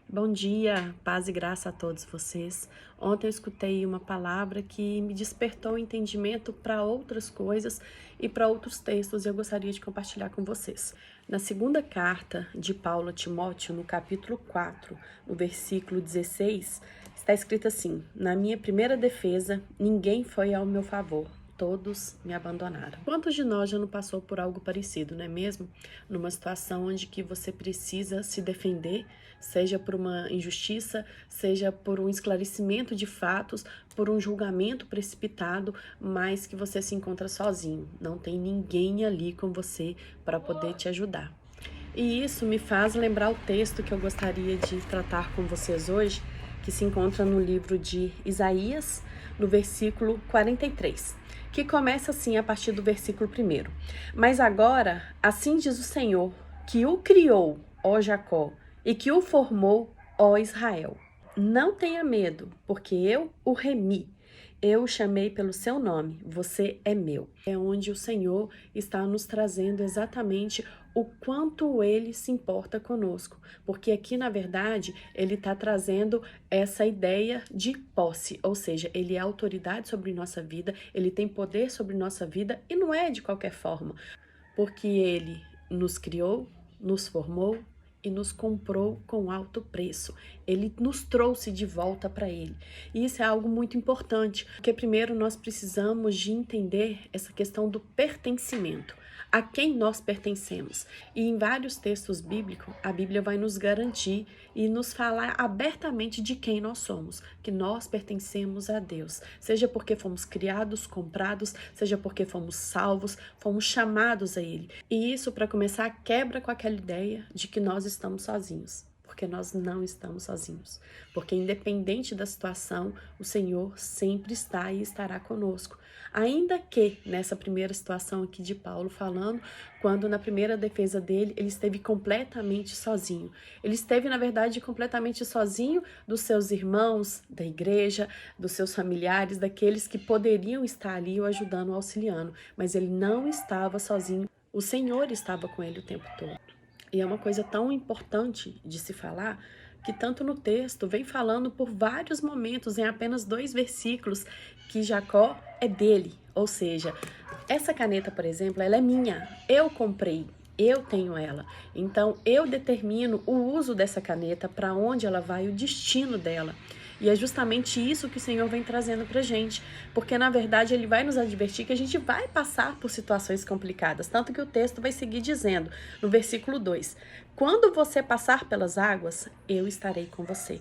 Bom dia, paz e graça a todos vocês. Ontem eu escutei uma palavra que me despertou o entendimento para outras coisas e para outros textos e eu gostaria de compartilhar com vocês. Na segunda carta de Paulo a Timóteo, no capítulo 4, no versículo 16, está escrito assim: Na minha primeira defesa, ninguém foi ao meu favor. Todos me abandonaram. Quantos de nós já não passou por algo parecido, não é mesmo? Numa situação onde que você precisa se defender, seja por uma injustiça, seja por um esclarecimento de fatos, por um julgamento precipitado, mas que você se encontra sozinho. Não tem ninguém ali com você para poder te ajudar. E isso me faz lembrar o texto que eu gostaria de tratar com vocês hoje, que se encontra no livro de Isaías, no versículo 43, que começa assim a partir do versículo 1. Mas agora, assim diz o Senhor, que o criou, ó Jacó, e que o formou, ó Israel. Não tenha medo, porque eu o remi. Eu o chamei pelo seu nome, você é meu. É onde o Senhor está nos trazendo exatamente o quanto ele se importa conosco, porque aqui na verdade ele está trazendo essa ideia de posse, ou seja, ele é autoridade sobre nossa vida, ele tem poder sobre nossa vida e não é de qualquer forma, porque ele nos criou, nos formou e nos comprou com alto preço. Ele nos trouxe de volta para ele. E isso é algo muito importante, porque primeiro nós precisamos de entender essa questão do pertencimento. A quem nós pertencemos. E em vários textos bíblicos, a Bíblia vai nos garantir e nos falar abertamente de quem nós somos, que nós pertencemos a Deus, seja porque fomos criados, comprados, seja porque fomos salvos, fomos chamados a Ele. E isso, para começar, quebra com aquela ideia de que nós estamos sozinhos. Porque nós não estamos sozinhos. Porque independente da situação, o Senhor sempre está e estará conosco. Ainda que nessa primeira situação aqui de Paulo falando, quando na primeira defesa dele, ele esteve completamente sozinho. Ele esteve, na verdade, completamente sozinho dos seus irmãos, da igreja, dos seus familiares, daqueles que poderiam estar ali o ajudando, o auxiliando. Mas ele não estava sozinho. O Senhor estava com ele o tempo todo. E é uma coisa tão importante de se falar que tanto no texto vem falando por vários momentos, em apenas 2 versículos, que Jacó é dele. Ou seja, essa caneta, por exemplo, ela é minha. Eu comprei, eu tenho ela. Então, eu determino o uso dessa caneta, para onde ela vai, o destino dela. E é justamente isso que o Senhor vem trazendo pra gente, porque na verdade ele vai nos advertir que a gente vai passar por situações complicadas, tanto que o texto vai seguir dizendo, no versículo 2, quando você passar pelas águas, eu estarei com você.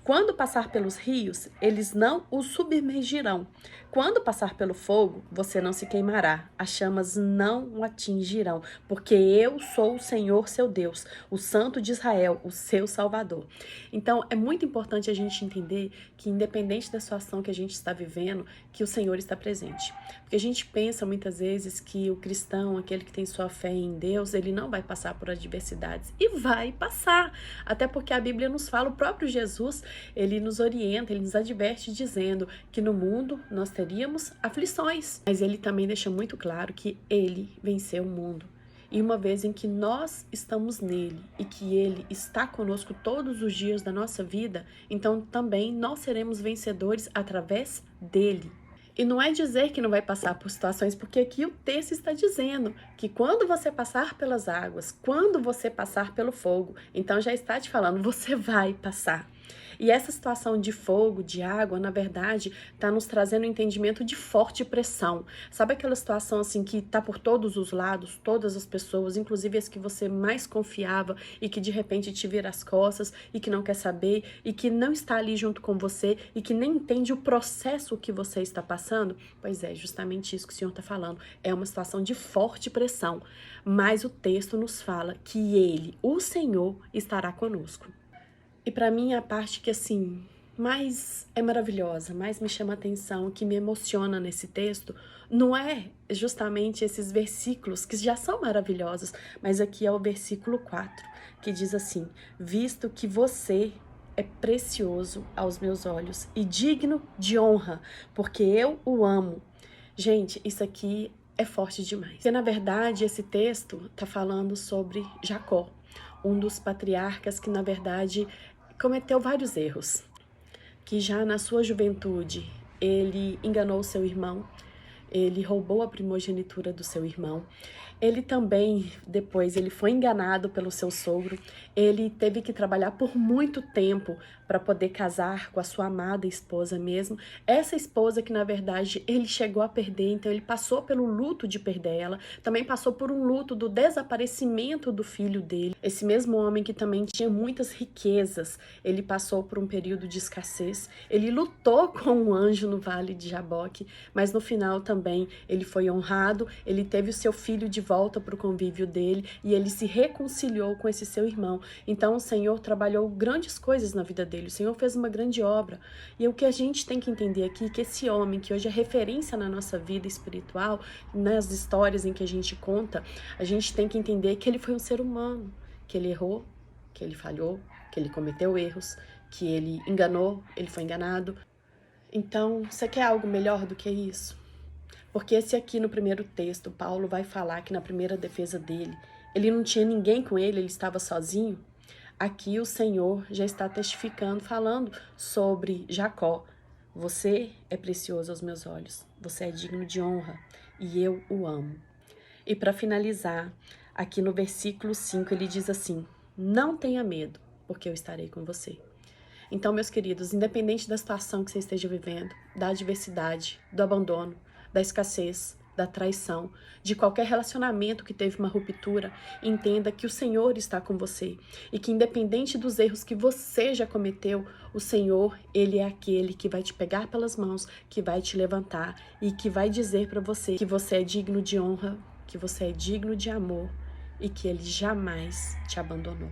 Quando passar pelos rios, eles não o submergirão. Quando passar pelo fogo, você não se queimará, as chamas não o atingirão, porque eu sou o Senhor seu Deus, o Santo de Israel, o seu Salvador. Então, é muito importante a gente entender que, independente da situação que a gente está vivendo, que o Senhor está presente. Porque a gente pensa muitas vezes que o cristão, aquele que tem sua fé em Deus, ele não vai passar por adversidades. E vai passar. Até porque a Bíblia nos fala, o próprio Jesus, ele nos orienta, ele nos adverte dizendo que no mundo nós teríamos aflições. Mas ele também deixa muito claro que ele venceu o mundo. E uma vez em que nós estamos nele e que ele está conosco todos os dias da nossa vida, então também nós seremos vencedores através dele. E não é dizer que não vai passar por situações, porque aqui o texto está dizendo que quando você passar pelas águas, quando você passar pelo fogo, então já está te falando, você vai passar. E essa situação de fogo, de água, na verdade, está nos trazendo um entendimento de forte pressão. Sabe aquela situação assim que está por todos os lados, todas as pessoas, inclusive as que você mais confiava e que de repente te vira as costas e que não quer saber e que não está ali junto com você e que nem entende o processo que você está passando? Pois é, justamente isso que o Senhor está falando. É uma situação de forte pressão, mas o texto nos fala que Ele, o Senhor, estará conosco. E para mim a parte que assim mais é maravilhosa, mais me chama a atenção, que me emociona nesse texto, não é justamente esses versículos que já são maravilhosos, mas aqui é o versículo 4, que diz assim: visto que você é precioso aos meus olhos e digno de honra, porque eu o amo. Gente, isso aqui é forte demais. Porque na verdade esse texto está falando sobre Jacó, um dos patriarcas que na verdade cometeu vários erros, que já na sua juventude ele enganou seu irmão, ele roubou a primogenitura do seu irmão. Ele também, depois, ele foi enganado pelo seu sogro. Ele teve que trabalhar por muito tempo para poder casar com a sua amada esposa mesmo. Essa esposa que, na verdade, ele chegou a perder, então ele passou pelo luto de perder ela. Também passou por um luto do desaparecimento do filho dele. Esse mesmo homem que também tinha muitas riquezas, ele passou por um período de escassez. Ele lutou com um anjo no Vale de Jaboque, mas no final também ele foi honrado, ele teve o seu filho de volta para o convívio dele e ele se reconciliou com esse seu irmão. Então o Senhor trabalhou grandes coisas na vida dele, o Senhor fez uma grande obra. E o que a gente tem que entender aqui é que esse homem, que hoje é referência na nossa vida espiritual, nas histórias em que a gente conta, a gente tem que entender que ele foi um ser humano, que ele errou, que ele falhou, que ele cometeu erros, que ele enganou, ele foi enganado. Então, você quer algo melhor do que isso? Porque esse aqui no primeiro texto, Paulo vai falar que na primeira defesa dele, ele não tinha ninguém com ele estava sozinho. Aqui o Senhor já está testificando, falando sobre Jacó. Você é precioso aos meus olhos, você é digno de honra e eu o amo. E para finalizar, aqui no versículo 5 ele diz assim: não tenha medo, porque eu estarei com você. Então, meus queridos, independente da situação que você esteja vivendo, da adversidade, do abandono, da escassez, da traição, de qualquer relacionamento que teve uma ruptura, entenda que o Senhor está com você e que independente dos erros que você já cometeu, o Senhor, Ele é aquele que vai te pegar pelas mãos, que vai te levantar e que vai dizer para você que você é digno de honra, que você é digno de amor e que Ele jamais te abandonou.